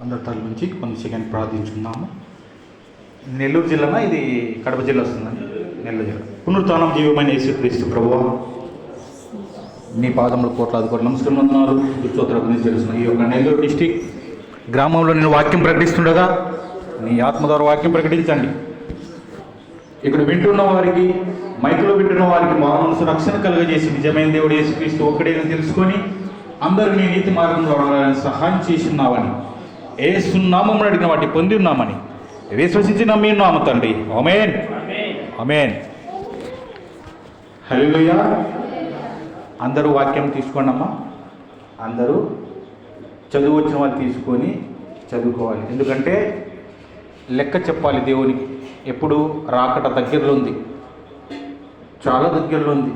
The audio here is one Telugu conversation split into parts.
అందరి తల నుంచి కొన్ని సెకండ్ ప్రార్థించుకుందాము. నెల్లూరు జిల్లానా ఇది కడప జిల్లా వస్తుందండి? నెల్లూరు జిల్లా. పునరుత్థానం జీవమైన యేసుక్రీస్తు ప్రభువా, నీ పాదములు కోట్లాది కోట్ల నమస్కారం వందనాలు స్తోత్రాలు తెలుస్తున్నాయి. ఈ యొక్క నెల్లూరు డిస్టిక్ గ్రామంలో నేను వాక్యం ప్రకటిస్తుండగా నీ ఆత్మ ద్వారా వాక్యం ప్రకటించండి. ఇక్కడ వింటున్న వారికి, మైకులో వింటున్న వారికి మా మనసు రక్షణ కలుగజేసి నిజమైన దేవుడు యేసుక్రీస్తు ఒక్కడేనా తెలుసుకొని అందరూ నీ నీతి మార్గంలో సహాయం చేస్తున్నావని, యేసు నామమున అడిగిన వాటి పొంది ఉన్నామని విశ్వసించిన మీ నామ తండ్రి. ఆమేన్ ఆమేన్. హల్లెలూయా. అందరూ వాక్యం తీసుకోండి అమ్మా. అందరూ చదువు వచ్చిన వాళ్ళు తీసుకొని చదువుకోవాలి. ఎందుకంటే లెక్క చెప్పాలి దేవునికి. ఎప్పుడు రాకట దగ్గరలో ఉంది, చాలా దగ్గరలో ఉంది.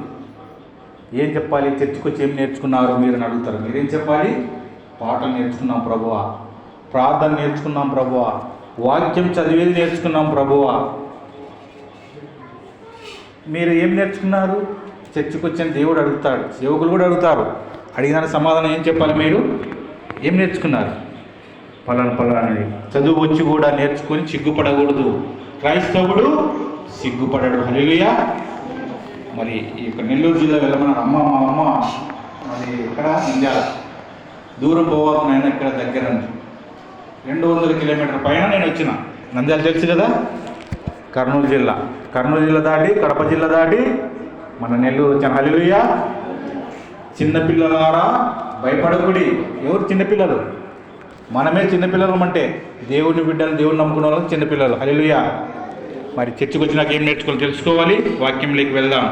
ఏం చెప్పాలి? చర్చికి వచ్చి ఏం నేర్చుకున్నారు మీరు అని అడుగుతారు. మీరేం చెప్పాలి? పాటలు నేర్చుకున్నాం ప్రభువా, ప్రార్థన నేర్చుకున్నాం ప్రభువా, వాక్యం చదివేది నేర్చుకున్నాం ప్రభువా. మీరు ఏం నేర్చుకున్నారు? చర్చికి వచ్చిన దేవుడు అడుగుతాడు, సేవకులు కూడా అడుగుతారు. అడిగిన సమాధానం ఏం చెప్పాలి? మీరు ఏం నేర్చుకున్నారు? పలానా. చదువు వచ్చి కూడా నేర్చుకొని సిగ్గుపడకూడదు. క్రైస్తవుడు సిగ్గుపడడు. హల్లెలూయా. మరి ఈ యొక్క నెల్లూరు జిల్లా వెళ్ళమన్నారు. మా అమ్మ మరి ఇక్కడ నంద్యాల, దూరం పోవాలి నాయన, ఇక్కడ దగ్గర 200 కిలోమీటర్ల పైన నేను వచ్చిన. నంద్యాల తెలుసు కదా, కర్నూలు జిల్లా దాటి కడప జిల్లా దాటి మన నెల్లూరు వచ్చాను. హల్లెలూయా. చిన్నపిల్లలారా భయపడకుడి. ఎవరు చిన్నపిల్లలు? మనమే చిన్నపిల్లలు. అంటే దేవుని బిడ్డలు, దేవుని నమ్ముకున్న వాళ్ళకి చిన్నపిల్లలు. హల్లెలూయా. మరి చర్చికి వచ్చినాక ఏం నేర్చుకోవాలి తెలుసుకోవాలి. వాక్యంలోకి వెళ్దాం.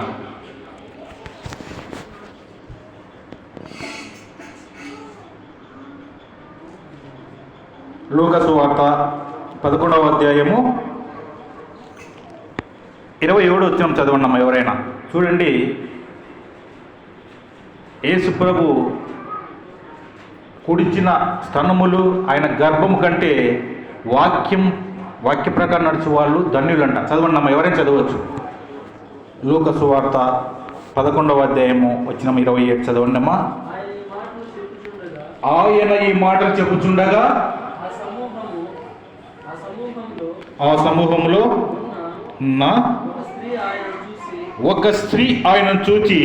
లూకా సువార్త 11వ అధ్యాయము 27 వచనం చదవండి ఎవరైనా. చూడండి, యేసు ప్రభు కుడిచిన స్తనములు ఆయన గర్భము కంటే వాక్య ప్రకారం నడిచే వాళ్ళు ధన్యులంట. చదవండి ఎవరైనా చదవచ్చు. లూకా సువార్త 11వ అధ్యాయము వచనం 27 చదవండి అమ్మా. ఆయన ఈ మాటలు చెప్పుచుండగా ఆ సమూహంలో ఉన్న ఒక స్త్రీ ఆయనను చూచి,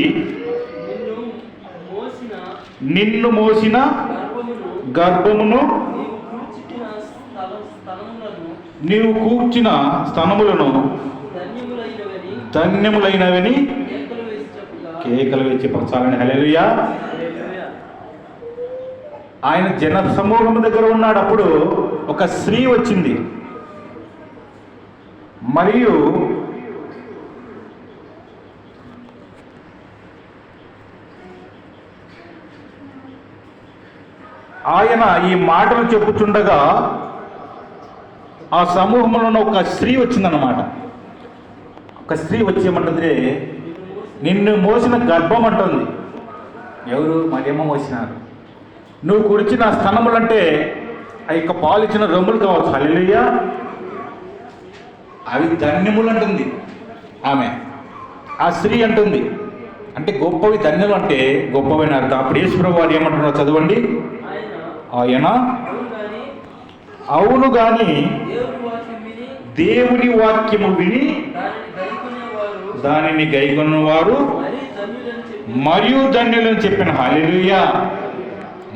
నిన్ను మోసిన గర్భమును నీవు కూర్చిన స్తనములను ధన్యములైనవని కేకలు వేసి చెప్పాలని. హల్లెలూయా. ఆయన జన సమూహం దగ్గర ఉన్నాడు. అప్పుడు ఒక స్త్రీ వచ్చింది. మరియు ఆయన ఈ మాటలు చెప్పుచుండగా ఆ సమూహంలో ఉన్న ఒక స్త్రీ వచ్చిందన్నమాట. ఒక స్త్రీ వచ్చి ఏమంటుంది? నిన్ను మోసిన గర్భం అంటుంది. ఎవరు? మరియమ్మ మోసినారు. నువ్వు కుడిచిన స్తనములంటే ఆ యొక్క పాలు ఇచ్చిన రొమ్ములు కావచ్చు. హల్లెలూయా. అవి ధన్యములు అంటుంది ఆమె. ఆ స్త్రీ అంటుంది. అంటే గొప్పవి, ధన్యులు అంటే గొప్పవైన అర్థం. అప్పుడు యేసు ప్రభువు వారు ఏమంటున్నారో చదవండి. ఆయన అవును గాని దేవుని వాక్యము విని దానిని గైకొన్న వారు మరియు ధన్యులని చెప్పిన. హల్లెలూయా.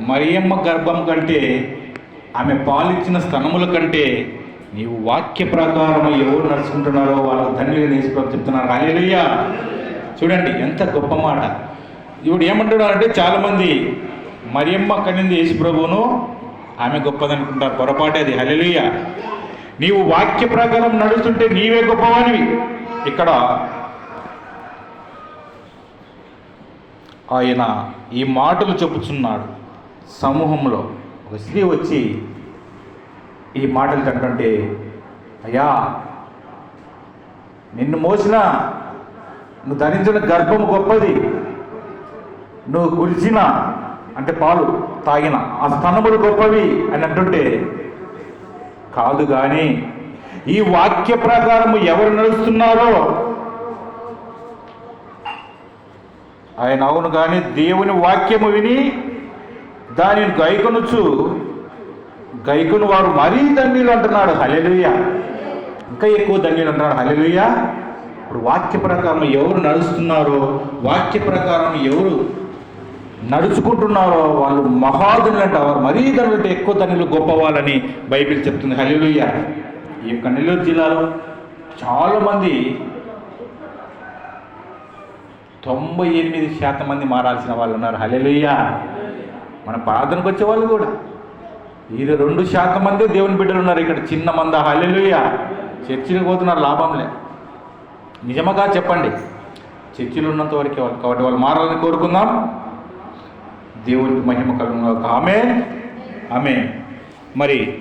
మరియమ్మ గర్భం కంటే, ఆమె పాలిచ్చిన స్తనముల కంటే నీవు వాక్య ప్రకారం ఎవరు నడుచుకుంటున్నారో వాళ్ళ ధన్యులని యేసు ప్రభు చెప్తున్నారు. హల్లెలూయా. చూడండి ఎంత గొప్ప మాట. ఇప్పుడు ఏమంటున్నారంటే చాలామంది మరియమ్మ కనింది యేసు ప్రభువును, ఆమె గొప్పదనుకుంటారు. పొరపాటే అది. హల్లెలూయా. నీవు వాక్య ప్రకారం నడుస్తుంటే నీవే గొప్పవానివి. ఇక్కడ ఆయన ఈ మాటలు చెప్పుచున్నాడు. సమూహంలో ఒక స్త్రీ వచ్చి ఈ మాటలు చెప్పంటే, అయ్యా నిన్ను మోసిన, నువ్వు ధరించిన గర్భము గొప్పది, నువ్వు గురిచిన అంటే పాలు తాగిన ఆ స్తనములు గొప్పవి అని అంటుంటే, కాదు కానీ ఈ వాక్య ప్రకారం ఎవరు నడుస్తున్నారో ఆయన అవును కానీ దేవుని వాక్యము విని దానిని గైకొనుచు గైకుని వారు మరీ ధన్యులు అంటున్నాడు. హల్లెలూయా. ఇంకా ఎక్కువ ధన్యులు అంటున్నాడు. హల్లెలూయా. ఇప్పుడు వాక్య ప్రకారం ఎవరు నడుస్తున్నారో, వాక్య ప్రకారం ఎవరు నడుచుకుంటున్నారో వాళ్ళు మహాధనులు అంట. వారు మరీ ధనులు, ఎక్కువ ధనులు, గొప్పవాళ్ళని బైబిల్ చెప్తుంది. హల్లెలూయా. ఈ యొక్క నెల్లూరు జిల్లాలో చాలామంది 98% మంది మారాల్సిన వాళ్ళు ఉన్నారు. హల్లెలూయా. మన ప్రార్థనకు వచ్చే వాళ్ళు కూడా ఇది 2% మంది దేవుని బిడ్డలు ఉన్నారు ఇక్కడ, చిన్న మంద. హల్లెలూయా. చర్చిలకు పోతున్నారు, లాభంలే. నిజముగా చెప్పండి, చర్చిలు ఉన్నంత వరకే వాళ్ళు. కాబట్టి వాళ్ళు మారాలని కోరుకుందాం. దేవునికి మహిమ కలుగును గాక. ఆమేన్. ఆమేన్. మరి